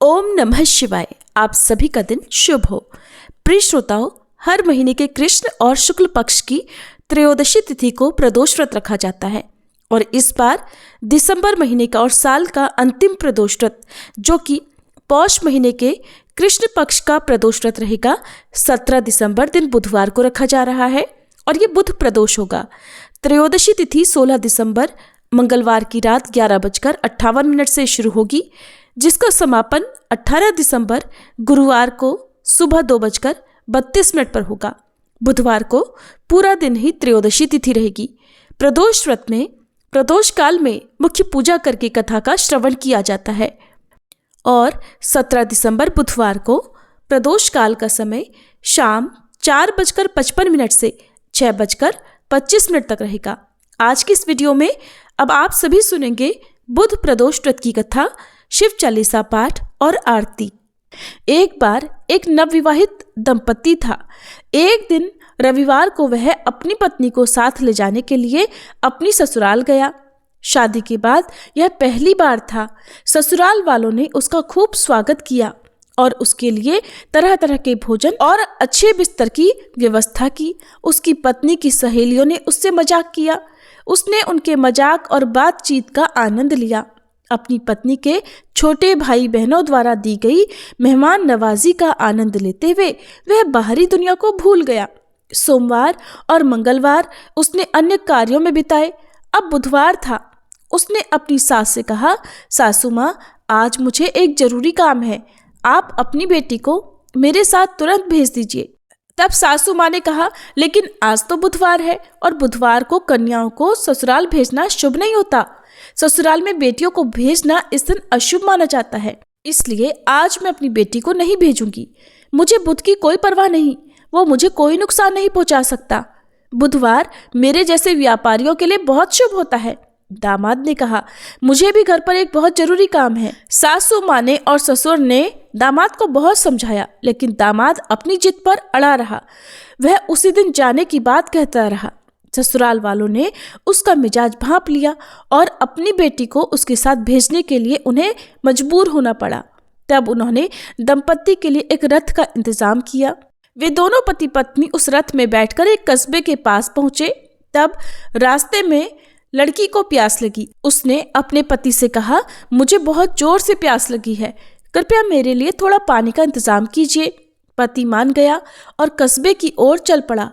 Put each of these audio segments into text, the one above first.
ओम नमः शिवाय। आप सभी का दिन शुभ हो। प्रिय श्रोताओं, हर महीने के कृष्ण और शुक्ल पक्ष की त्रयोदशी तिथि को प्रदोष व्रत रखा जाता है और इस बार दिसंबर महीने का और साल का अंतिम प्रदोष व्रत जो कि पौष महीने के कृष्ण पक्ष का प्रदोष व्रत रहेगा 17 दिसंबर दिन बुधवार को रखा जा रहा है और ये बुध प्रदोष होगा। त्रयोदशी तिथि 16 दिसंबर मंगलवार की रात 11:58 से शुरू होगी, जिसका समापन 18 दिसंबर गुरुवार को सुबह 2:32 पर होगा। बुधवार को पूरा दिन ही त्रयोदशी तिथि रहेगी। प्रदोष व्रत में प्रदोष काल में मुख्य पूजा करके कथा का श्रवण किया जाता है और 17 दिसंबर बुधवार को प्रदोष काल का समय शाम 4:55 से 6:25 तक रहेगा। आज की इस वीडियो में अब आप सभी सुनेंगे बुध प्रदोष व्रत की कथा, शिव चालीसा पाठ और आरती। एक बार एक नवविवाहित दंपति था। एक दिन रविवार को वह अपनी पत्नी को साथ ले जाने के लिए अपनी ससुराल गया। शादी के बाद यह पहली बार था। ससुराल वालों ने उसका खूब स्वागत किया और उसके लिए तरह तरह के भोजन और अच्छे बिस्तर की व्यवस्था की। उसकी पत्नी की सहेलियों ने उससे मजाक किया। उसने उनके मजाक और बातचीत का आनंद लिया। अपनी पत्नी के छोटे भाई बहनों द्वारा दी गई मेहमान नवाजी का आनंद लेते हुए वह बाहरी दुनिया को भूल गया। सोमवार और मंगलवार उसने अन्य कार्यों में बिताए। अब बुधवार था। उसने अपनी सास से कहा, सासू माँ, आज मुझे एक जरूरी काम है, आप अपनी बेटी को मेरे साथ तुरंत भेज दीजिए। तब सासू माँ ने कहा, लेकिन आज तो बुधवार है और बुधवार को कन्याओं को ससुराल भेजना शुभ नहीं होता। ससुराल में बेटियों को भेजना इस दिन अशुभ माना जाता है, इसलिए आज मैं अपनी बेटी को नहीं भेजूंगी। मुझे बुध की कोई परवाह नहीं, वो मुझे कोई नुकसान नहीं पहुंचा सकता। बुधवार मेरे जैसे व्यापारियों के लिए बहुत शुभ होता है। दामाद ने कहा, मुझे भी घर पर एक बहुत जरूरी काम है। सासू माँ ने और ससुर ने दामाद को बहुत समझाया, लेकिन दामाद अपनी जिद पर अड़ा रहा। वह उसी दिन जाने की बात कहता रहा। ससुराल वालों ने उसका मिजाज भांप लिया और अपनी बेटी को उसके साथ भेजने के लिए उन्हें मजबूर होना पड़ा। तब उन्होंने दंपत्ति के लिए एक रथ का इंतजाम किया। वे दोनों पति पत्नी उस रथ में बैठकर एक कस्बे के पास पहुंचे। तब रास्ते में लड़की को प्यास लगी। उसने अपने पति से कहा, मुझे बहुत जोर से प्यास लगी है, कृपया मेरे लिए थोड़ा पानी का इंतजाम कीजिए। पति मान गया और कस्बे की ओर चल पड़ा।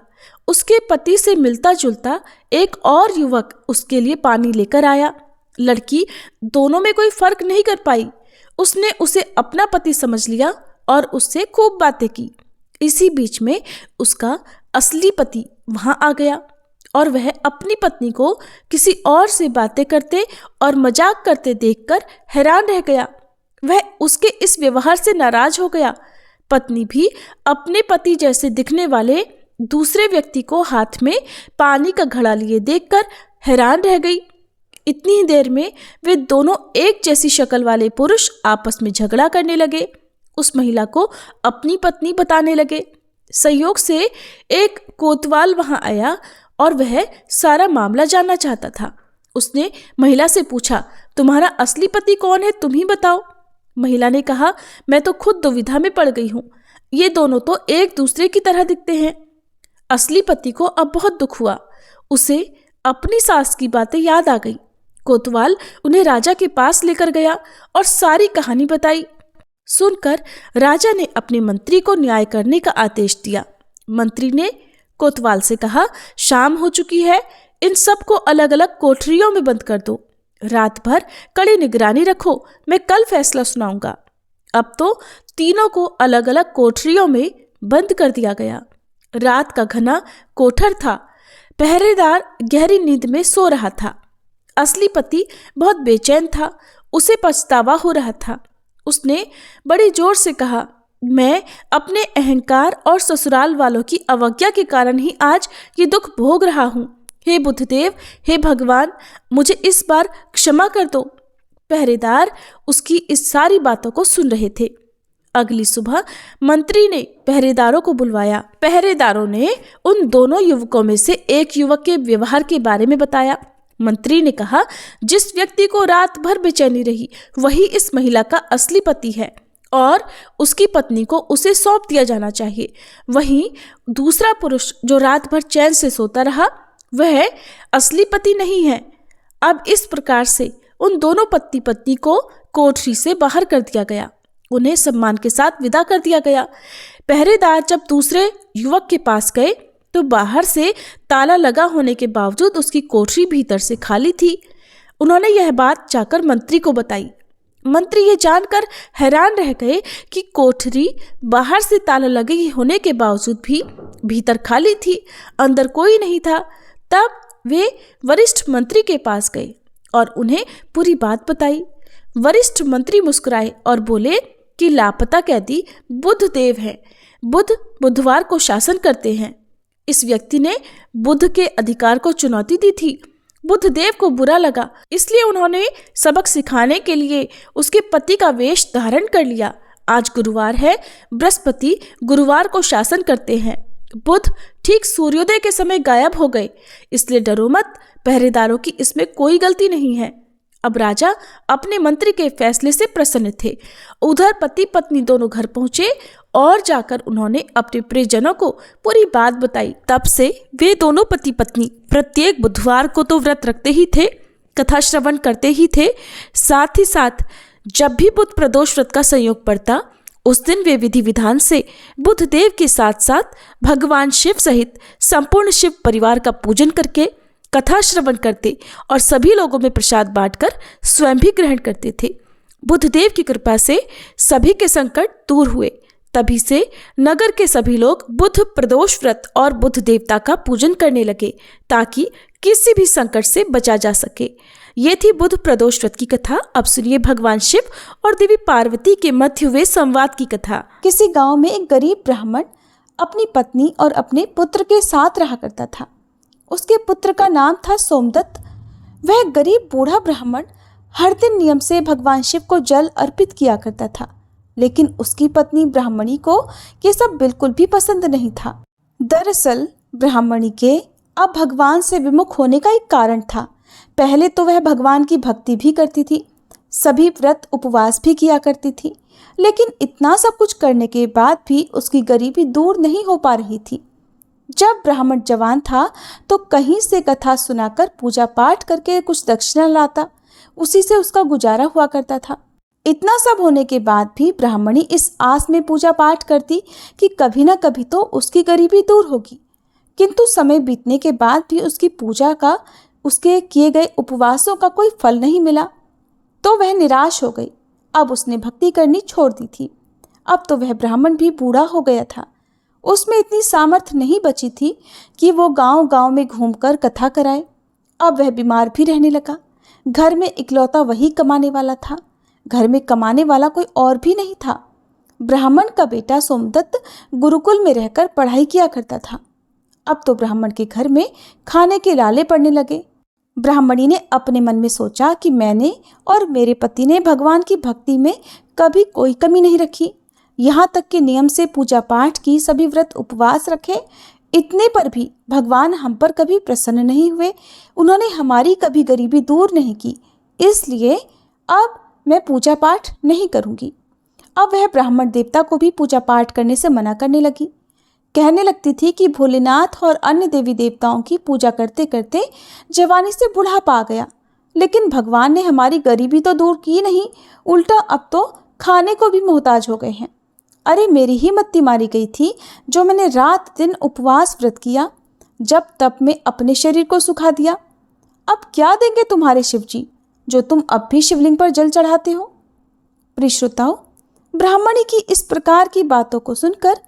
उसके पति से मिलता जुलता एक और युवक उसके लिए पानी लेकर आया। लड़की दोनों में कोई फर्क नहीं कर पाई। उसने उसे अपना पति समझ लिया और उससे खूब बातें की। इसी बीच में उसका असली पति वहां आ गया और वह अपनी पत्नी को किसी और से बातें करते और मजाक करते देखकर हैरान रह गया। वह उसके इस व्यवहार से नाराज हो गया। पत्नी भी अपने पति जैसे दिखने वाले दूसरे व्यक्ति को हाथ में पानी का घड़ा लिए देखकर हैरान रह गई। इतनी ही देर में वे दोनों एक जैसी शक्ल वाले पुरुष आपस में झगड़ा करने लगे। उस महिला को अपनी पत्नी बताने लगे। संयोग से एक कोतवाल वहां आया और वह सारा मामला जानना चाहता था। उसने महिला से पूछा, तुम्हारा असली पति कौन है, तुम ही बताओ। महिला ने कहा, मैं तो खुद दुविधा में पड़ गई हूँ। ये दोनों तो एक दूसरे की तरह दिखते हैं। असली पति को अब बहुत दुख हुआ। उसे अपनी सास की बातें याद आ गई। कोतवाल उन्हें राजा के पास लेकर गया और सारी कहानी बताई। सुनकर राजा ने अपने मंत्री को न्याय करने का आदेश दिया। मंत्री ने कोतवाल से कहा, शाम हो चुकी है, इन सबको अलग अलग कोठरियों में बंद कर दो। रात भर कड़ी निगरानी रखो, मैं कल फैसला सुनाऊंगा। अब तो तीनों को अलग अलग कोठरियों में बंद कर दिया गया। रात का घना कोठर था। पहरेदार गहरी नींद में सो रहा था। असली पति बहुत बेचैन था। उसे पछतावा हो रहा था। उसने बड़ी जोर से कहा, मैं अपने अहंकार और ससुराल वालों की अवज्ञा के कारण ही आज ये दुख भोग रहा हूँ। हे बुद्धदेव, हे भगवान, मुझे इस बार क्षमा कर दो। पहरेदार उसकी इस सारी बातों को सुन रहे थे। अगली सुबह मंत्री ने पहरेदारों को बुलवाया। पहरेदारों ने उन दोनों युवकों में से एक युवक के व्यवहार के बारे में बताया। मंत्री ने कहा, जिस व्यक्ति को रात भर बेचैनी रही वही इस महिला का असली पति है। और उसकी पत्नी को उसे सौंप दिया जाना चाहिए। वहीं दूसरा पुरुष जो रात भर चैन से सोता रहा वह असली पति नहीं है। अब इस प्रकार से उन दोनों पति पत्नी को कोठरी से बाहर कर दिया गया। उन्हें सम्मान के साथ विदा कर दिया गया। पहरेदार जब दूसरे युवक के पास गए तो बाहर से ताला लगा होने के बावजूद उसकी कोठरी भीतर से खाली थी। उन्होंने यह बात जाकर मंत्री को बताई। मंत्री ये जानकर हैरान रह गए कि कोठरी बाहर से ताला लगे होने के बावजूद भी भीतर खाली थी, अंदर कोई नहीं था। तब वे वरिष्ठ मंत्री के पास गए और उन्हें पूरी बात बताई। वरिष्ठ मंत्री मुस्कुराए और बोले कि लापता कैदी बुद्धदेव है। बुध बुधवार को शासन करते हैं। इस व्यक्ति ने बुध के अधिकार को चुनौती दी थी। बुद्धदेव को बुरा लगा, इसलिए उन्होंने सबक सिखाने के लिए उसके पति का वेश धारण कर लिया। आज गुरुवार है, बृहस्पति गुरुवार को शासन करते हैं। बुध ठीक सूर्योदय के समय गायब हो गए, इसलिए डरो मत, पहरेदारों की इसमें कोई गलती नहीं है। अब राजा अपने मंत्री के फैसले से प्रसन्न थे। उधर पति पत्नी दोनों घर पहुंचे और जाकर उन्होंने अपने प्रियजनों को पूरी बात बताई। तब से वे दोनों पति पत्नी प्रत्येक बुधवार को तो व्रत रखते ही थे, कथा श्रवण करते ही थे, साथ ही साथ जब भी बुध प्रदोष व्रत का संयोग पड़ता उस दिन वे विधि विधान से बुद्धदेव के साथ साथ भगवान शिव सहित संपूर्ण शिव परिवार का पूजन करके कथा श्रवण करते और सभी लोगों में प्रसाद बांटकर स्वयं भी ग्रहण करते थे। बुद्धदेव की कृपा से सभी के संकट दूर हुए। तभी से नगर के सभी लोग बुध प्रदोष व्रत और बुध देवता का पूजन करने लगे ताकि किसी भी संकट से बचा जा सके। ये थी बुध प्रदोष व्रत की कथा। अब सुनिए भगवान शिव और देवी पार्वती के मध्य हुए संवाद की कथा। किसी गांव में एक गरीब ब्राह्मण अपनी पत्नी और अपने पुत्र के साथ रहा करता था। उसके पुत्र का नाम था सोमदत्त। वह गरीब बूढ़ा ब्राह्मण हर दिन नियम से भगवान शिव को जल अर्पित किया करता था, लेकिन उसकी पत्नी ब्राह्मणी को ये सब बिल्कुल भी पसंद नहीं था। दरअसल ब्राह्मणी के अब भगवान से विमुख होने का एक कारण था। पहले तो वह भगवान की भक्ति भी करती थी, सभी व्रत उपवास भी किया करती थी, लेकिन इतना सब कुछ करने के बाद भी उसकी गरीबी दूर नहीं हो पा रही थी। जब ब्राह्मण जवान था तो कहीं से कथा सुनाकर पूजा पाठ करके कुछ दक्षिणा लाता, उसी से उसका गुजारा हुआ करता था। इतना सब होने के बाद भी ब्राह्मणी इस आस में पूजा पाठ करती कि कभी ना कभी तो उसकी गरीबी दूर होगी, किंतु समय बीतने के बाद भी उसकी पूजा का, उसके किए गए उपवासों का कोई फल नहीं मिला, तो वह निराश हो गई। अब उसने भक्ति करनी छोड़ दी थी। अब तो वह ब्राह्मण भी बूढ़ा हो गया था। उसमें इतनी सामर्थ्य नहीं बची थी कि वो गांव-गांव में घूमकर कथा कराए। अब वह बीमार भी रहने लगा। घर में इकलौता वही कमाने वाला था। घर में कमाने वाला कोई और भी नहीं था। ब्राह्मण का बेटा सोमदत्त गुरुकुल में रहकर पढ़ाई किया करता था। अब तो ब्राह्मण के घर में खाने के लाले पड़ने लगे। ब्राह्मणी ने अपने मन में सोचा कि मैंने और मेरे पति ने भगवान की भक्ति में कभी कोई कमी नहीं रखी, यहाँ तक कि नियम से पूजा पाठ की, सभी व्रत उपवास रखे, इतने पर भी भगवान हम पर कभी प्रसन्न नहीं हुए। उन्होंने हमारी कभी गरीबी दूर नहीं की, इसलिए अब मैं पूजा पाठ नहीं करूँगी। अब वह ब्राह्मण देवता को भी पूजा पाठ करने से मना करने लगी। कहने लगती थी कि भोलेनाथ और अन्य देवी देवताओं की पूजा करते करते जवानी से बुढ़ापा आ गया, लेकिन भगवान ने हमारी गरीबी तो दूर की नहीं, उल्टा अब तो खाने को भी मोहताज हो गए हैं। अरे मेरी ही मत्ती मारी गई थी जो मैंने रात दिन उपवास व्रत किया, जब तब में अपने शरीर को सुखा दिया। अब क्या देंगे तुम्हारे शिव जी जो तुम अब भी शिवलिंग पर जल चढ़ाते हो। प्रिय श्रोताओ, ब्राह्मणी की इस प्रकार की बातों को सुनकर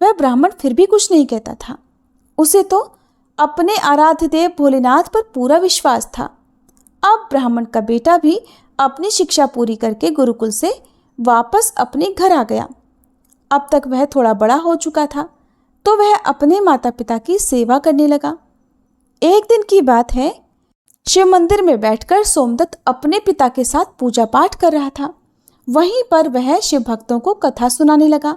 वह ब्राह्मण फिर भी कुछ नहीं कहता था। उसे तो अपने आराध्य देव भोलेनाथ पर पूरा विश्वास था। अब ब्राह्मण का बेटा भी अपनी शिक्षा पूरी करके गुरुकुल से वापस अपने घर आ गया। अब तक वह थोड़ा बड़ा हो चुका था, तो वह अपने माता पिता की सेवा करने लगा। एक दिन की बात है, शिव मंदिर में बैठकर सोमदत्त अपने पिता के साथ पूजा पाठ कर रहा था। वहीं पर वह शिव भक्तों को कथा सुनाने लगा।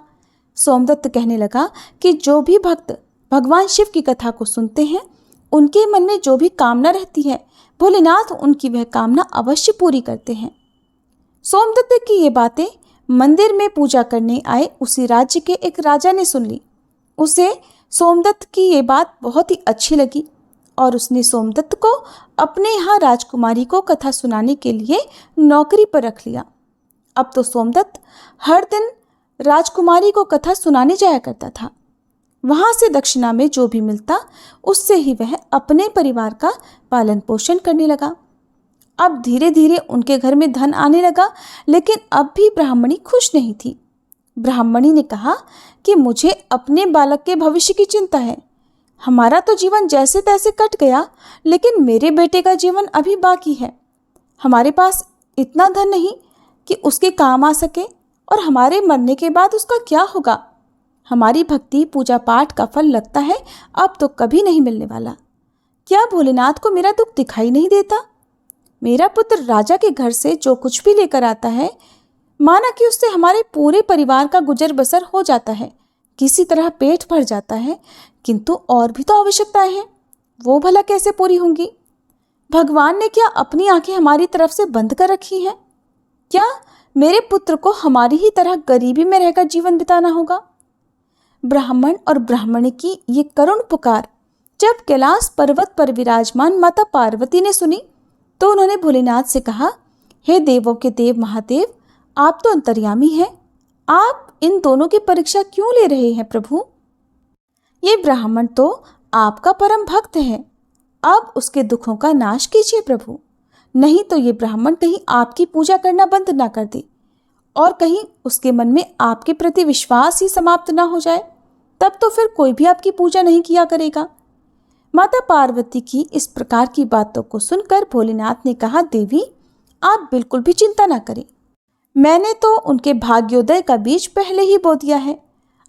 सोमदत्त कहने लगा कि जो भी भक्त भगवान शिव की कथा को सुनते हैं, उनके मन में जो भी कामना रहती है, भोलेनाथ उनकी वह कामना अवश्य पूरी करते हैं। सोमदत्त की ये बातें मंदिर में पूजा करने आए उसी राज्य के एक राजा ने सुन ली। उसे सोमदत्त की ये बात बहुत ही अच्छी लगी और उसने सोमदत्त को अपने यहाँ राजकुमारी को कथा सुनाने के लिए नौकरी पर रख लिया। अब तो सोमदत्त हर दिन राजकुमारी को कथा सुनाने जाया करता था। वहाँ से दक्षिणा में जो भी मिलता उससे ही वह अपने परिवार का पालन पोषण करने लगा। अब धीरे धीरे उनके घर में धन आने लगा, लेकिन अब भी ब्राह्मणी खुश नहीं थी। ब्राह्मणी ने कहा कि मुझे अपने बालक के भविष्य की चिंता है। हमारा तो जीवन जैसे तैसे कट गया, लेकिन मेरे बेटे का जीवन अभी बाकी है। हमारे पास इतना धन नहीं कि उसके काम आ सके, और हमारे मरने के बाद उसका क्या होगा। हमारी भक्ति पूजा पाठ का फल लगता है अब तो कभी नहीं मिलने वाला। क्या भोलेनाथ को मेरा दुख दिखाई नहीं देता? मेरा पुत्र राजा के घर से जो कुछ भी लेकर आता है, माना कि उससे हमारे पूरे परिवार का गुजर बसर हो जाता है, किसी तरह पेट भर जाता है, किंतु और भी तो आवश्यकताएं हैं, वो भला कैसे पूरी होंगी? भगवान ने क्या अपनी आंखें हमारी तरफ से बंद कर रखी हैं? क्या मेरे पुत्र को हमारी ही तरह गरीबी में रहकर जीवन बिताना होगा? ब्राह्मण और ब्राह्मणी की ये करुण पुकार जब कैलाश पर्वत पर विराजमान माता पार्वती ने सुनी, तो उन्होंने भोलेनाथ से कहा, हे देवों के देव महादेव, आप तो अंतर्यामी हैं, आप इन दोनों की परीक्षा क्यों ले रहे हैं प्रभु? ये ब्राह्मण तो आपका परम भक्त है, अब उसके दुखों का नाश कीजिए प्रभु, नहीं तो ये ब्राह्मण कहीं आपकी पूजा करना बंद ना कर दे और कहीं उसके मन में आपके प्रति विश्वास ही समाप्त ना हो जाए, तब तो फिर कोई भी आपकी पूजा नहीं किया करेगा। माता पार्वती की इस प्रकार की बातों को सुनकर भोलेनाथ ने कहा, देवी आप बिल्कुल भी चिंता ना करें, मैंने तो उनके भाग्योदय का बीज पहले ही बो दिया है।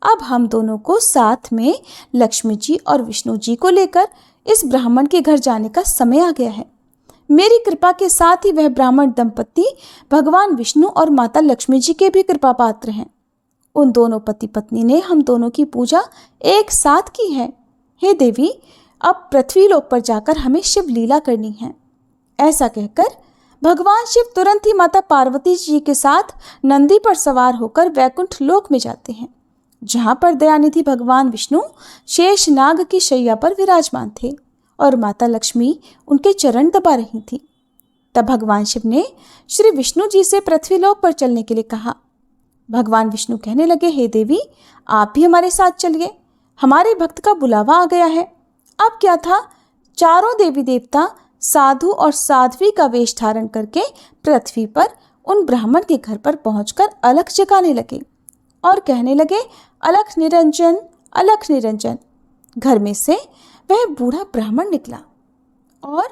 अब हम दोनों को साथ में लक्ष्मी जी और विष्णु जी को लेकर इस ब्राह्मण के घर जाने का समय आ गया है। मेरी कृपा के साथ ही वह ब्राह्मण दंपति भगवान विष्णु और माता लक्ष्मी जी के भी कृपा पात्र हैं। उन दोनों पति पत्नी ने हम दोनों की पूजा एक साथ की है। हे देवी, अब पृथ्वी लोक पर जाकर हमें शिव लीला करनी है। ऐसा कहकर भगवान शिव तुरंत ही माता पार्वती जी के साथ नंदी पर सवार होकर वैकुंठ लोक में जाते हैं, जहाँ पर दयानिधि भगवान विष्णु शेष नाग की शैया पर विराजमान थे और माता लक्ष्मी उनके चरण दबा रही थी। तब भगवान शिव ने श्री विष्णु जी से पृथ्वी लोक पर चलने के लिए कहा। भगवान विष्णु कहने लगे, हे देवी आप भी हमारे साथ चलिए, हमारे भक्त का बुलावा आ गया है। अब क्या था, चारों देवी देवता साधु और साध्वी का वेश धारण करके पृथ्वी पर उन ब्राह्मण के घर पर पहुंचकर अलख जगाने लगे और कहने लगे, अलख निरंजन, अलख निरंजन। घर में से वह बूढ़ा ब्राह्मण निकला और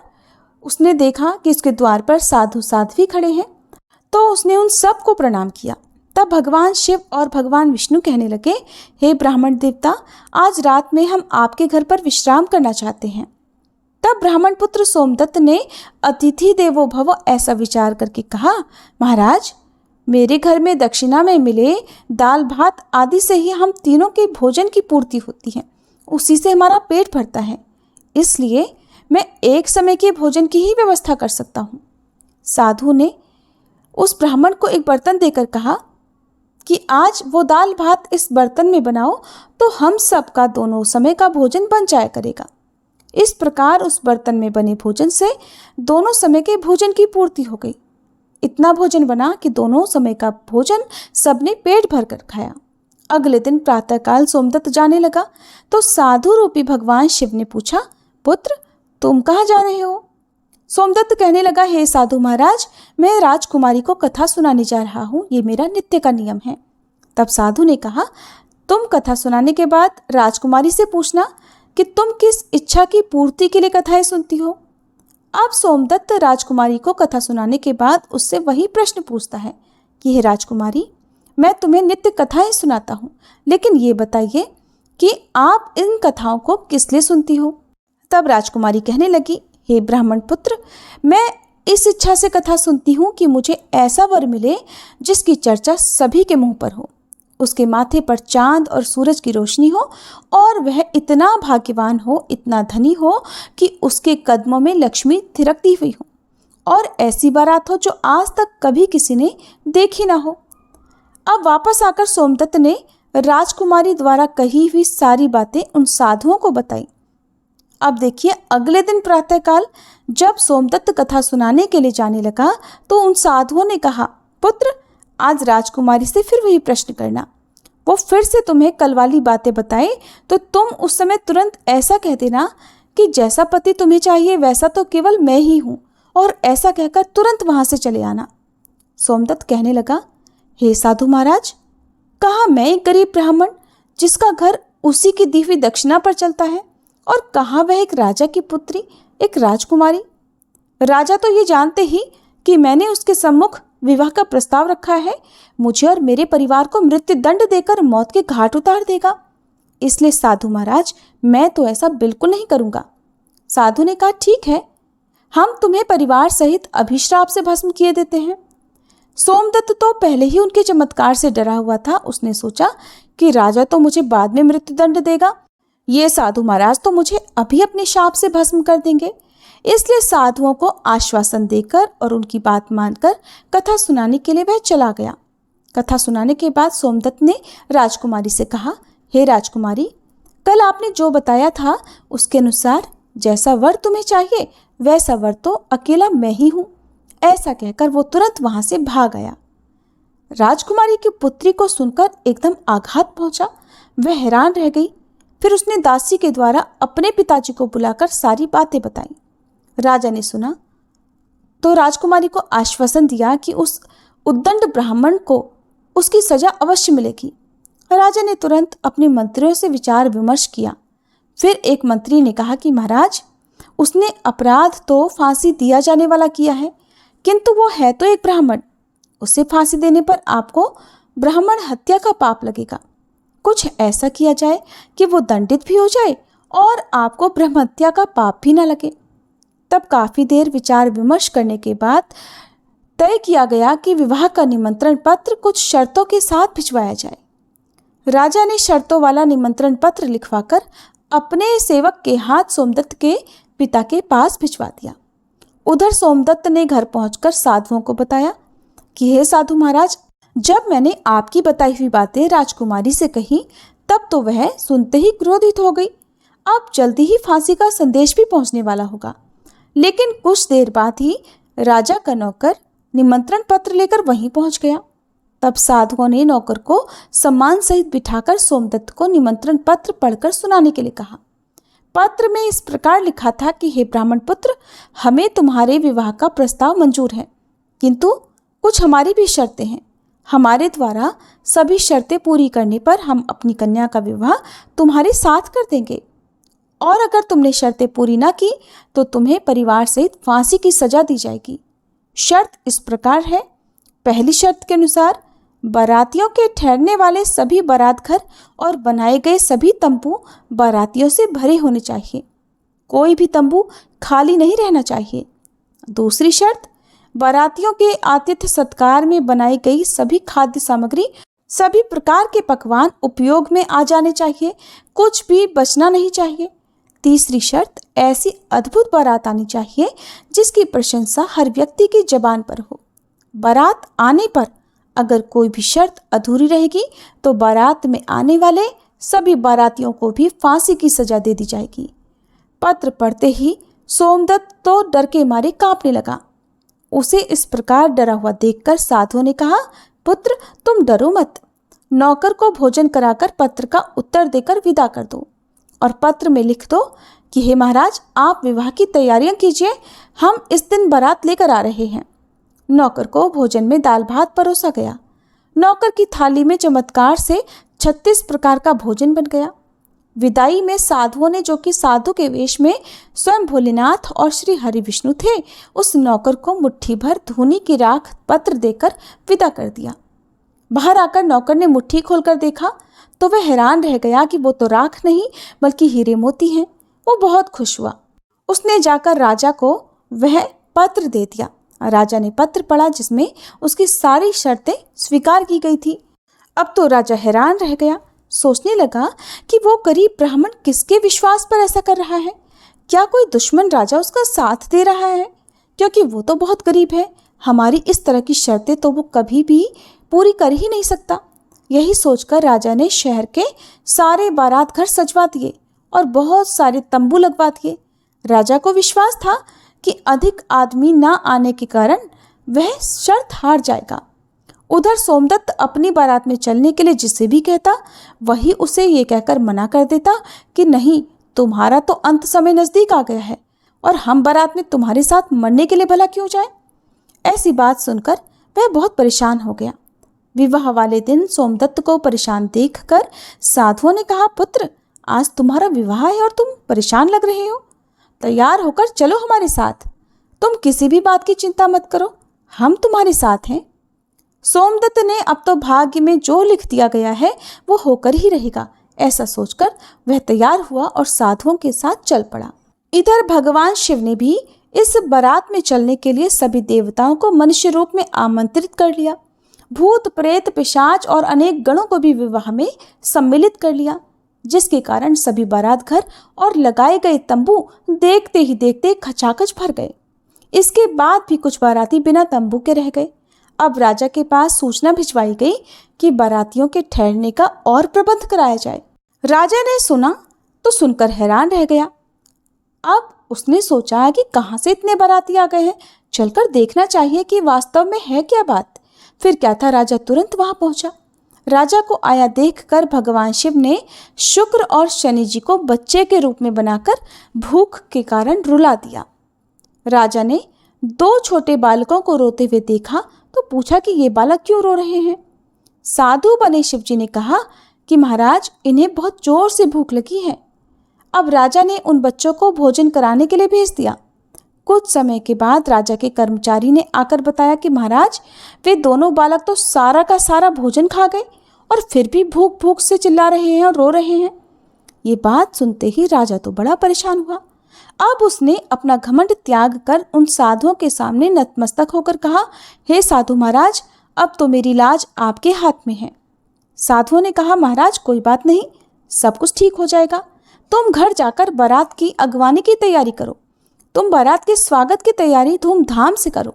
उसने देखा कि उसके द्वार पर साधु साध्वी खड़े हैं, तो उसने उन सब को प्रणाम किया। तब भगवान शिव और भगवान विष्णु कहने लगे, हे ब्राह्मण देवता, आज रात में हम आपके घर पर विश्राम करना चाहते हैं। तब ब्राह्मण पुत्र सोमदत्त ने अतिथि देवो भव ऐसा विचार करके कहा, महाराज मेरे घर में दक्षिणा में मिले दाल भात आदि से ही हम तीनों के भोजन की पूर्ति होती है, उसी से हमारा पेट भरता है, इसलिए मैं एक समय के भोजन की ही व्यवस्था कर सकता हूँ। साधु ने उस ब्राह्मण को एक बर्तन देकर कहा कि आज वो दाल भात इस बर्तन में बनाओ तो हम सब का दोनों समय का भोजन बन जाया करेगा। इस प्रकार उस बर्तन में बने भोजन से दोनों समय के भोजन की पूर्ति हो गई। इतना भोजन बना कि दोनों समय का भोजन सबने पेट भर कर खाया। अगले दिन प्रातःकाल सोमदत्त जाने लगा तो साधु रूपी भगवान शिव ने पूछा, पुत्र तुम कहाँ जा रहे हो? सोमदत्त कहने लगा, हे साधु महाराज, मैं राजकुमारी को कथा सुनाने जा रहा हूँ, ये मेरा नित्य का नियम है। तब साधु ने कहा, तुम कथा सुनाने के बाद राजकुमारी से पूछना कि तुम किस इच्छा की पूर्ति के लिए कथाएं सुनती हो। अब सोमदत्त राजकुमारी को कथा सुनाने के बाद उससे वही प्रश्न पूछता है कि हे राजकुमारी, मैं तुम्हें नित्य कथाएं सुनाता हूँ, लेकिन ये बताइए कि आप इन कथाओं को किस लिए सुनती हो। तब राजकुमारी कहने लगी, हे ब्राह्मण पुत्र, मैं इस इच्छा से कथा सुनती हूँ कि मुझे ऐसा वर मिले जिसकी चर्चा सभी के मुंह पर हो, उसके माथे पर चांद और सूरज की रोशनी हो और वह इतना भाग्यवान हो, इतना धनी हो कि उसके कदमों में लक्ष्मी थिरकती हुई हो और ऐसी बारात हो जो आज तक कभी किसी ने देखी ना हो। अब वापस आकर सोमदत्त ने राजकुमारी द्वारा कही हुई सारी बातें उन साधुओं को बताई। अब देखिए, अगले दिन प्रातःकाल जब सोमदत्त कथा सुनाने के लिए जाने लगा तो उन साधुओं ने कहा, पुत्र, आज राजकुमारी से फिर वही प्रश्न करना। वो फिर से तुम्हें कल वाली बातें बताए तो तुम उस समय तुरंत ऐसा कह देना कि जैसा पति तुम्हें चाहिए वैसा तो केवल मैं ही हूँ, और ऐसा कहकर तुरंत वहां से चले आना। सोमदत्त कहने लगा, हे साधु महाराज, कहाँ मैं एक गरीब ब्राह्मण जिसका घर उसी की दी हुई दक्षिणा पर चलता है, और कहाँ वह एक राजा की पुत्री, एक राजकुमारी। राजा तो ये जानते ही कि मैंने उसके सम्मुख विवाह का प्रस्ताव रखा है, मुझे और मेरे परिवार को मृत्यु दंड देकर मौत के घाट उतार देगा। इसलिए साधु महाराज, मैं तो ऐसा बिल्कुल नहीं करूँगा। साधु ने कहा, ठीक है, हम तुम्हें परिवार सहित अभिश्राप से भस्म किए देते हैं। सोमदत्त तो पहले ही उनके चमत्कार से डरा हुआ था। उसने सोचा कि राजा तो मुझे बाद में मृत्यु दंड देगा, ये साधु महाराज तो मुझे अभी अपने शाप से भस्म कर देंगे। इसलिए साधुओं को आश्वासन देकर और उनकी बात मानकर कथा सुनाने के लिए वह चला गया। कथा सुनाने के बाद सोमदत्त ने राजकुमारी से कहा, हे राजकुमारी, कल आपने जो बताया था उसके अनुसार जैसा वर तुम्हें चाहिए वैसा वर तो अकेला मैं ही हूँ। ऐसा कहकर वो तुरंत वहां से भाग आया। राजकुमारी की पुत्री को सुनकर एकदम आघात पहुंचा। वह हैरान रह गई। फिर उसने दासी के द्वारा अपने पिताजी को बुलाकर सारी बातें बताई। राजा ने सुना तो राजकुमारी को आश्वासन दिया कि उस उद्दंड ब्राह्मण को उसकी सजा अवश्य मिलेगी। राजा ने तुरंत अपने मंत्रियों से विचार विमर्श किया। फिर एक मंत्री ने कहा कि महाराज, उसने अपराध तो फांसी दिया जाने वाला किया है, किंतु वो है तो एक ब्राह्मण। उसे फांसी देने पर आपको ब्राह्मण हत्या का पाप लगेगा। कुछ ऐसा किया जाए कि वो दंडित भी हो जाए और आपको ब्रह्म हत्या का पाप भी न लगे। तब काफी देर विचार विमर्श करने के बाद तय किया गया कि विवाह का निमंत्रण पत्र कुछ शर्तों के साथ भिजवाया जाए। राजा ने शर्तों वाला निमंत्रण पत्र लिखवाकर अपने सेवक के हाथ सोमदत्त के पिता के पास भिजवा दिया। उधर सोमदत्त ने घर पहुंचकर साधुओं को बताया कि हे साधु महाराज, जब मैंने आपकी बताई हुई बातें राजकुमारी से कही तब तो वह सुनते ही क्रोधित हो गई। अब जल्दी ही फांसी का संदेश भी पहुंचने वाला होगा। लेकिन कुछ देर बाद ही राजा का नौकर निमंत्रण पत्र लेकर वहीं पहुंच गया। तब साधुओं ने नौकर को सम्मान सहित बिठाकर सोमदत्त को निमंत्रण पत्र पढ़कर सुनाने के लिए कहा। पत्र में इस प्रकार लिखा था कि हे ब्राह्मण पुत्र, हमें तुम्हारे विवाह का प्रस्ताव मंजूर है, किंतु कुछ हमारी भी शर्तें हैं। हमारे द्वारा सभी शर्तें पूरी करने पर हम अपनी कन्या का विवाह तुम्हारे साथ कर देंगे, और अगर तुमने शर्तें पूरी ना की तो तुम्हें परिवार सहित फांसी की सजा दी जाएगी। शर्त इस प्रकार है, पहली शर्त के अनुसार बारातियों के ठहरने वाले सभी बारात घर और बनाए गए सभी तंबू बारातियों से भरे होने चाहिए, कोई भी तंबू खाली नहीं रहना चाहिए। दूसरी शर्त, बारातियों के आतिथ्य सत्कार में बनाई गई सभी खाद्य सामग्री, सभी प्रकार के पकवान उपयोग में आ जाने चाहिए, कुछ भी बचना नहीं चाहिए। तीसरी शर्त, ऐसी अद्भुत बारात आनी चाहिए जिसकी प्रशंसा हर व्यक्ति की जबान पर हो। बारात आने पर अगर कोई भी शर्त अधूरी रहेगी तो बारात में आने वाले सभी बारातियों को भी फांसी की सजा दे दी जाएगी। पत्र पढ़ते ही सोमदत्त तो डर के मारे कांपने लगा। उसे इस प्रकार डरा हुआ देखकर साधुओं ने कहा, पुत्र, तुम डरो मत। नौकर को भोजन कराकर पत्र का उत्तर देकर विदा कर दो और पत्र में लिख दो कि हे महाराज, आप विवाह की तैयारियां कीजिए, हम इस दिन बारात लेकर आ रहे हैं। नौकर को भोजन में दाल भात परोसा गया। नौकर की थाली में चमत्कार से 36 प्रकार का भोजन बन गया। विदाई में साधुओं ने, जो कि साधु के वेश में स्वयं भोलेनाथ और श्री हरि विष्णु थे, उस नौकर को मुट्ठी भर धूनी की राख पत्र देकर विदा कर दिया। बाहर आकर नौकर ने मुट्ठी खोलकर देखा तो वह हैरान रह गया कि वो तो राख नहीं बल्कि हीरे मोती हैं। वो बहुत खुश हुआ। उसने जाकर राजा को वह पत्र दे दिया। राजा ने पत्र पढ़ा जिसमें उसकी सारी शर्तें स्वीकार की गई थी। अब तो राजा हैरान रह गया। सोचने लगा कि वो गरीब ब्राह्मण किसके विश्वास पर ऐसा कर रहा है। क्या कोई दुश्मन राजा उसका साथ दे रहा है? क्योंकि वो तो बहुत गरीब है। हमारी इस तरह की शर्तें तो वो कभी भी पूरी कर ही नहीं सकता। यही सोचकर राजा ने शहर के सारे बारात घर सजवा दिए और बहुत सारे तंबू लगवा दिए। राजा को विश्वास था कि अधिक आदमी न आने के कारण वह शर्त हार जाएगा। उधर सोमदत्त अपनी बारात में चलने के लिए जिसे भी कहता वही उसे ये कहकर मना कर देता कि नहीं, तुम्हारा तो अंत समय नजदीक आ गया है और हम बारात में तुम्हारे साथ मरने के लिए भला क्यों जाए। ऐसी बात सुनकर वह बहुत परेशान हो गया। विवाह वाले दिन सोमदत्त को परेशान देखकर साधुओं ने कहा, पुत्र, आज तुम्हारा विवाह है और तुम परेशान लग रहे हो। तैयार होकर चलो हमारे साथ। तुम किसी भी बात की चिंता मत करो, हम तुम्हारे साथ हैं। सोमदत्त ने अब तो भाग्य में जो लिख दिया गया है वो होकर ही रहेगा, ऐसा सोचकर वह तैयार हुआ और साधुओं के साथ चल पड़ा। इधर भगवान शिव ने भी इस बारात में चलने के लिए सभी देवताओं को मनुष्य रूप में आमंत्रित कर लिया। भूत, प्रेत, पिशाच और अनेक गणों को भी विवाह में सम्मिलित कर लिया, जिसके कारण सभी बारात घर और लगाए गए तंबू देखते ही देखते खचाखच भर गए। इसके बाद भी कुछ बाराती बिना तंबू के रह गए। अब राजा के पास सूचना भिजवाई गई कि बारातियों के ठहरने का और प्रबंध कराया जाए। राजा ने सुना तो सुनकर हैरान रह गया। अब उसने सोचा कि कहाँ से इतने बाराती आ गए हैं, चलकर देखना चाहिए कि वास्तव में है क्या बात। फिर क्या था, राजा तुरंत वहां पहुंचा। राजा को आया देखकर भगवान शिव ने शुक्र और शनि जी को बच्चे के रूप में बनाकर भूख के कारण रुला दिया। राजा ने 2 छोटे बालकों को रोते हुए देखा तो पूछा कि ये बालक क्यों रो रहे हैं। साधु बने शिव जी ने कहा कि महाराज, इन्हें बहुत जोर से भूख लगी है। अब राजा ने उन बच्चों को भोजन कराने के लिए भेज दिया। कुछ समय के बाद राजा के कर्मचारी ने आकर बताया कि महाराज, वे दोनों बालक तो सारा का सारा भोजन खा गए और फिर भी भूख भूख से चिल्ला रहे हैं और रो रहे हैं। ये बात सुनते ही राजा तो बड़ा परेशान हुआ। अब उसने अपना घमंड त्याग कर उन साधुओं के सामने नतमस्तक होकर कहा, हे साधु महाराज, अब तो मेरी लाज आपके हाथ में है। साधुओं ने कहा, महाराज कोई बात नहीं, सब कुछ ठीक हो जाएगा। तुम घर जाकर बारात की अगवानी की तैयारी करो। तुम बारात के स्वागत की तैयारी धूमधाम से करो।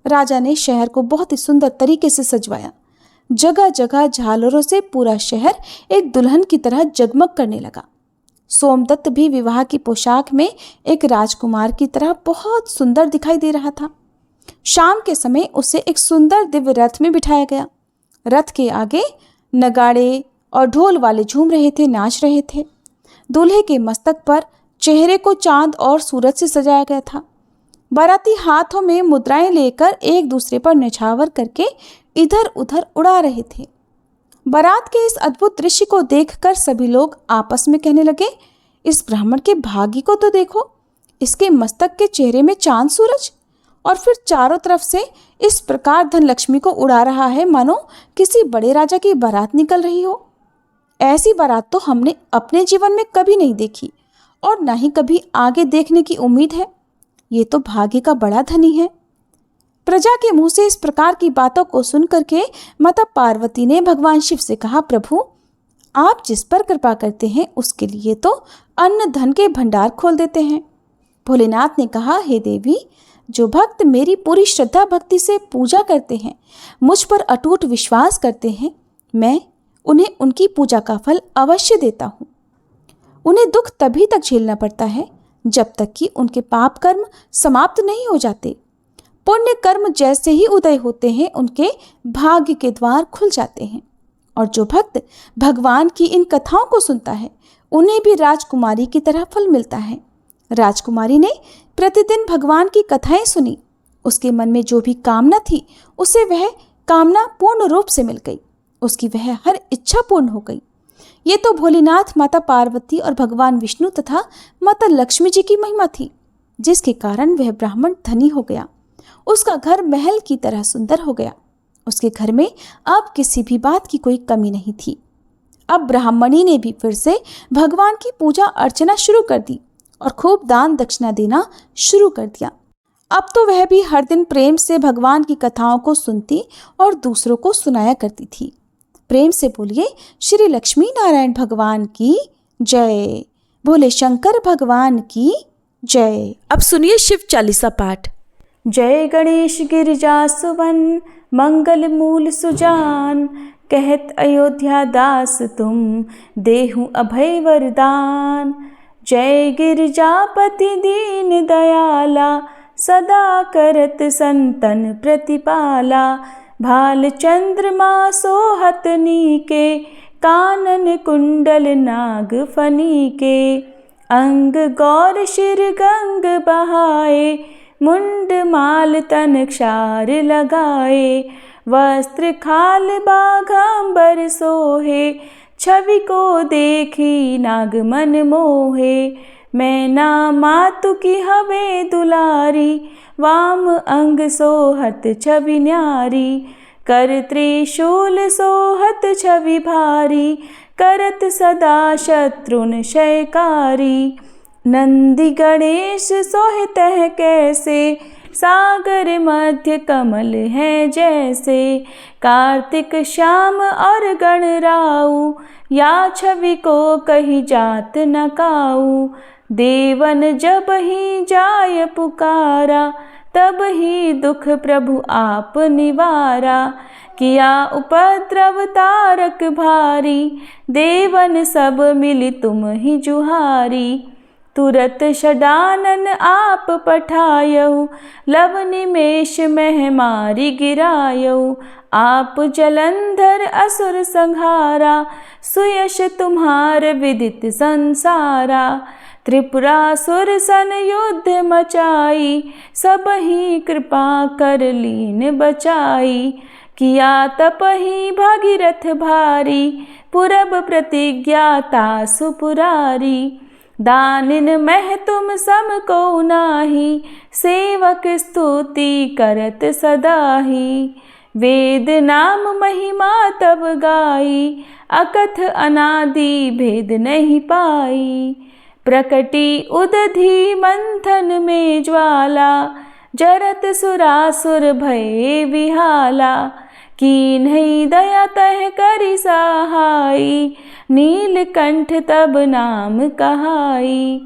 राजा ने शहर को बहुत ही सुंदर तरीके से सजवाया। जगह जगह झालरों से पूरा शहर एक दुल्हन की तरह जगमग करने लगा। सोमदत्त भी विवाह की पोशाक में एक राजकुमार की तरह बहुत सुंदर दिखाई दे रहा था। शाम के समय उसे एक सुंदर दिव्य रथ में बिठाया गया। रथ के आगे नगाड़े और ढोल वाले झूम रहे थे, नाच रहे थे। दूल्हे के मस्तक पर चेहरे को चांद और सूरज से सजाया गया था। बाराती हाथों में मुद्राएं लेकर एक दूसरे पर न्यौछावर करके इधर उधर उड़ा रहे थे। बारात के इस अद्भुत दृश्य को देखकर सभी लोग आपस में कहने लगे, इस ब्राह्मण के भाग्य को तो देखो, इसके मस्तक के चेहरे में चांद सूरज और फिर चारों तरफ से इस प्रकार धन लक्ष्मी को उड़ा रहा है मानो किसी बड़े राजा की बारात निकल रही हो। ऐसी बारात तो हमने अपने जीवन में कभी नहीं देखी और ना ही कभी आगे देखने की उम्मीद है। ये तो भाग्य का बड़ा धनी है। प्रजा के मुंह से इस प्रकार की बातों को सुन करके माता पार्वती ने भगवान शिव से कहा, प्रभु, आप जिस पर कृपा करते हैं उसके लिए तो अन्न धन के भंडार खोल देते हैं। भोलेनाथ ने कहा, हे देवी, जो भक्त मेरी पूरी श्रद्धा भक्ति से पूजा करते हैं, मुझ पर अटूट विश्वास करते हैं, मैं उन्हें उनकी पूजा का फल अवश्य देता हूँ। उन्हें दुख तभी तक झेलना पड़ता है जब तक कि उनके पाप कर्म समाप्त नहीं हो जाते। पुण्य कर्म जैसे ही उदय होते हैं उनके भाग्य के द्वार खुल जाते हैं। और जो भक्त भगवान की इन कथाओं को सुनता है उन्हें भी राजकुमारी की तरह फल मिलता है। राजकुमारी ने प्रतिदिन भगवान की कथाएं सुनी। उसके मन में जो भी कामना थी उसे वह कामना पूर्ण रूप से मिल गई। उसकी वह हर इच्छा पूर्ण हो गई। ये तो भोलेनाथ, माता पार्वती और भगवान विष्णु तथा माता लक्ष्मी जी की महिमा थी, जिसके कारण वह ब्राह्मण धनी हो गया। उसका घर महल की तरह सुंदर हो गया। उसके घर में अब किसी भी बात की कोई कमी नहीं थी। अब ब्राह्मणी ने भी फिर से भगवान की पूजा अर्चना शुरू कर दी और खूब दान दक्षिणा देना शुरू कर दिया। अब तो वह भी हर दिन प्रेम से भगवान की कथाओं को सुनती और दूसरों को सुनाया करती थी। प्रेम से बोलिए, श्री लक्ष्मी नारायण भगवान की जय, भोले शंकर भगवान की जय। अब सुनिए शिव चालीसा पाठ। जय गणेश गिरिजा सुवन मंगल मूल सुजान, कहत अयोध्या दास तुम, देहु अभय वरदान। जय गिरिजापति दीन दयाला, सदा करत संतन प्रतिपाला। भाल चंद्रमा सोहत नीके, कानन कुंडल नाग फनीके। अंग गौर शिर गंग बहाए, मुंड माल तन क्षार लगाए। वस्त्र खाल बाघांबर सोहे, छवि को देखी नाग मन मोहे। मैना मातु की हवे दुलारी, वाम अंग सोहत छवि न्यारी। कर त्रिशूल सोहत छवि भारी, करत सदा शत्रुन क्षयकारी। नंदी गणेश सोहितः कैसे, सागर मध्य कमल है जैसे। कार्तिक श्याम और गणराऊ, या छवि को कही जात न काऊ। देवन जब ही जाय पुकारा, तब ही दुख प्रभु आप निवारा। किया उपद्रव तारक भारी, देवन सब मिली तुम ही जुहारी। तुरत षडानन आप पठायऊ, लव निमेष मह मारी गिरायऊ। आप जलंधर असुर संहारा, सुयश तुम्हार विदित संसारा। त्रिपुरासुर सन युद्ध मचाई, सब ही कृपा कर लीन बचाई। किया तपहि भागीरथ भारी, पुरब प्रतिज्ञाता सुपुरारी। दानिन मह तुम सम को नाही, सेवक स्तुति करत सदाही। वेद नाम महिमा तब गाई, अकथ अनादि भेद नहीं पाई। प्रकटी उदधि मंथन में ज्वाला, जरत सुरासुर भये विहाला। कीन्ही दया तह करि सहाई, नीलकंठ तब नाम कहाई।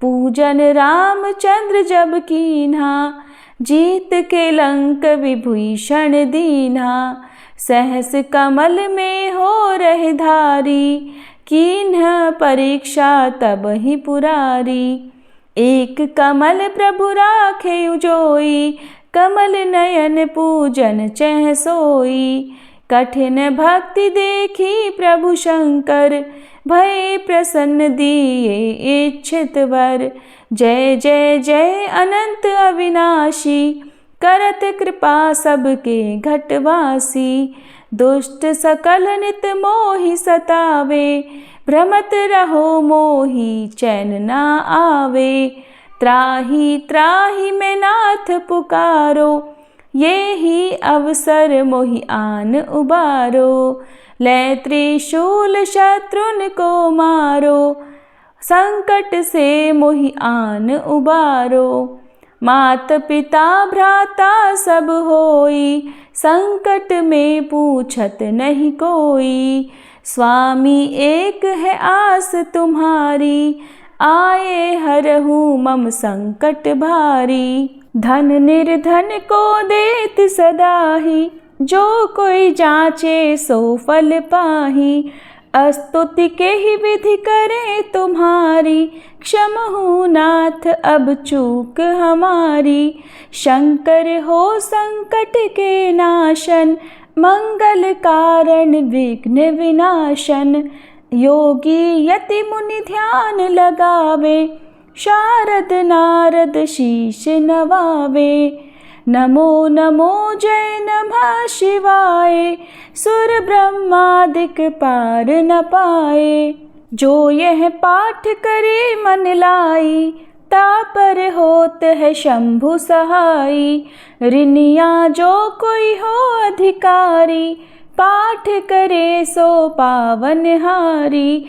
पूजन रामचंद्र जब कीन्हा, जीत के लंक विभीषण दीन्हा। सहस कमल में हो रहे धारी, कीन्ह परीक्षा तब ही पुरारी। एक कमल प्रभु राखे उजोई, कमल नयन पूजन चह सोई। कठिन भक्ति देखी प्रभु शंकर, भय प्रसन्न दिए इच्छित वर। जय जय जय अनंत अविनाशी, करत कृपा सबके घटवासी। दुष्ट सकल नित मोहि सतावे, भ्रमत रहो मोहि चैन ना आवे। त्राहि त्राहि मैं नाथ पुकारो, ये ही अवसर मोहि आन उबारो। लै त्रिशूल शत्रुन को मारो, संकट से मोहि आन उबारो। मात पिता भ्राता सब होई, संकट में पूछत नहीं कोई। स्वामी एक है आस तुम्हारी, आए हरहु मम संकट भारी। धन निर्धन को देत सदाही, जो कोई जाचे सो फल पाही। स्तुति के ही विधि करे तुम्हारी, क्षमहु नाथ अब चूक हमारी। शंकर हो संकट के नाशन, मंगल कारण विघ्न विनाशन। योगी यति मुनि ध्यान लगावे, शारद नारद शीश नवावे। नमो नमो जय नमः शिवाय, सुर ब्रह्मादिक पार न पाए। जो यह पाठ करे मन लाई, तापर होत है शंभु सहाई। ऋनिया जो कोई हो अधिकारी, पाठ करे सो पावन हारी।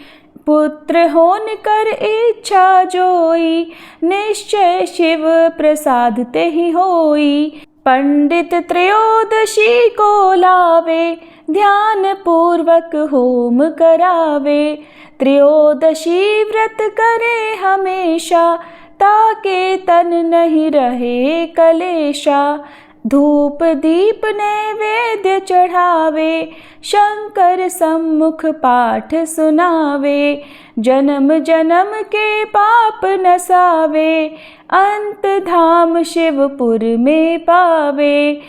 पुत्र होन कर इच्छा जोई, निश्चय शिव प्रसाद ते ही होई। पंडित त्रयोदशी को लावे, ध्यान पूर्वक होम करावे। त्रयोदशी व्रत करे हमेशा, ताके तन नहीं रहे कलेशा। धूप दीप नैवेद्य चढ़ावे, शंकर सम्मुख पाठ सुनावे। जन्म जन्म के पाप नसावे, अंत धाम शिवपुर में पावे।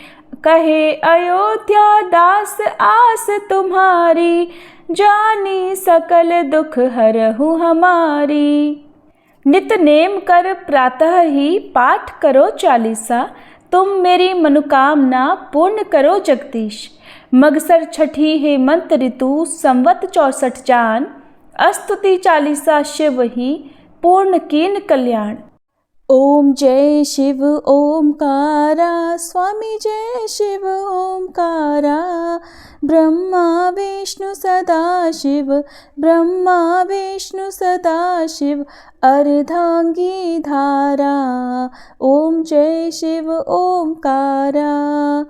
कहे अयोध्या दास आस तुम्हारी, जानी सकल दुख हरहु हमारी। नित नेम कर प्रातः ही पाठ करो चालीसा, तुम मेरी मनोकामना पूर्ण करो जगदीश। मगसर छठी हेमंत ऋतु संवत 64 चान, अस्तुति चालीसा शिव ही पूर्ण कीन कल्याण। ओम जय शिव ओमकारा, स्वामी जय शिव ओमकारा। ब्रह्मा विष्णु सदा शिव, ब्रह्मा विष्णु सदा शिव, अर्धांगी धारा। ओम जय शिव ओमकारा।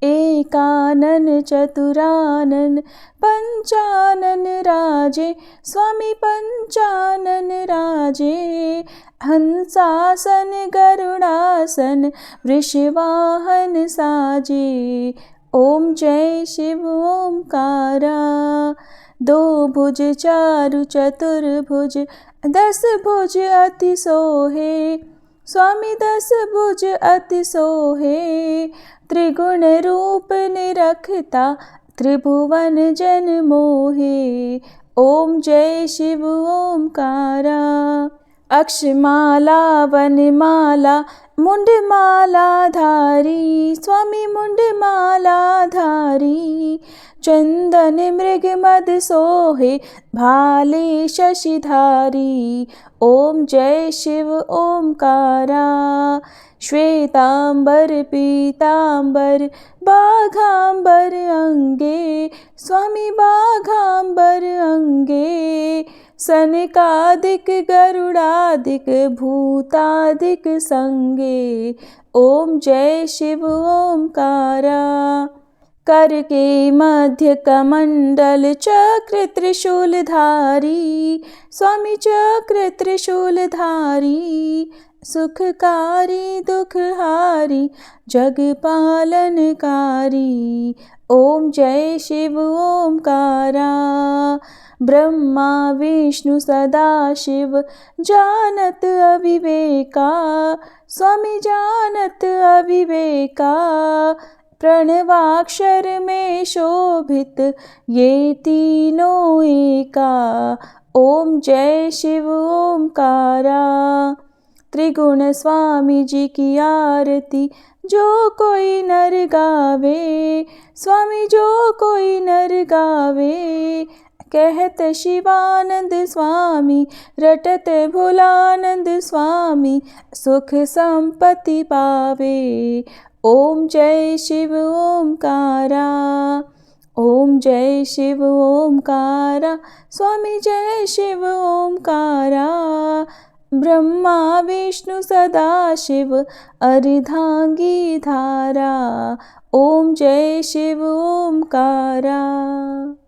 एकानन चतुरानन पंचानन राजे, स्वामी पंचानन राजे। हंसासन गरुड़ासन वृषवाहन साजे। ओम जय शिव ओमकारा। दो भुज चारु चतुर्भुज, 10 भुज अति सोहे, स्वामी 10 भुज अति सोहे। त्रिगुण रूप निरखता, त्रिभुवन जन मोहे। ओम जय शिव ओमकारा। अक्षमाला वनमाला मुंडमाला धारी, स्वामी मुंडमाला धारी। चंदन मृग मद सोहे, भाले शशिधारी। ओम जय शिव ओमकारा। श्वेतांबर पीतांबर बाघांबर अंगे, स्वामी बाघांबर अंगे। सनकादिक गरुड़ादिक भूतादिक संगे। ओम जय शिव ओमकारा। कर के मध्य कमंडल चक्र त्रिशूलधारी, स्वामी चक्र त्रिशूलधारी। सुखकारी दुखहारी जग पालनकारी। ओम जय शिव ओमकारा। ब्रह्मा विष्णु सदा शिव, जानत अविवेका, स्वामी जानत अविवेका। प्रणवाक्षर में शोभित ये तीनों एका। ओम जय शिव ओमकारा। त्रिगुण स्वामी जी की आरती जो कोई नर गावे, स्वामी जो कोई नर गावे। कहत शिवानंद स्वामी, रटत भोलानंद स्वामी, सुख संपत्ति पावे। ओम जय शिव ओमकारा। ओम जय शिव ओमकारा, स्वामी जय शिव ओमकारा। ब्रह्मा विष्णु सदा शिव, अर्धांगी धारा। ओम जय शिव ओमकारा।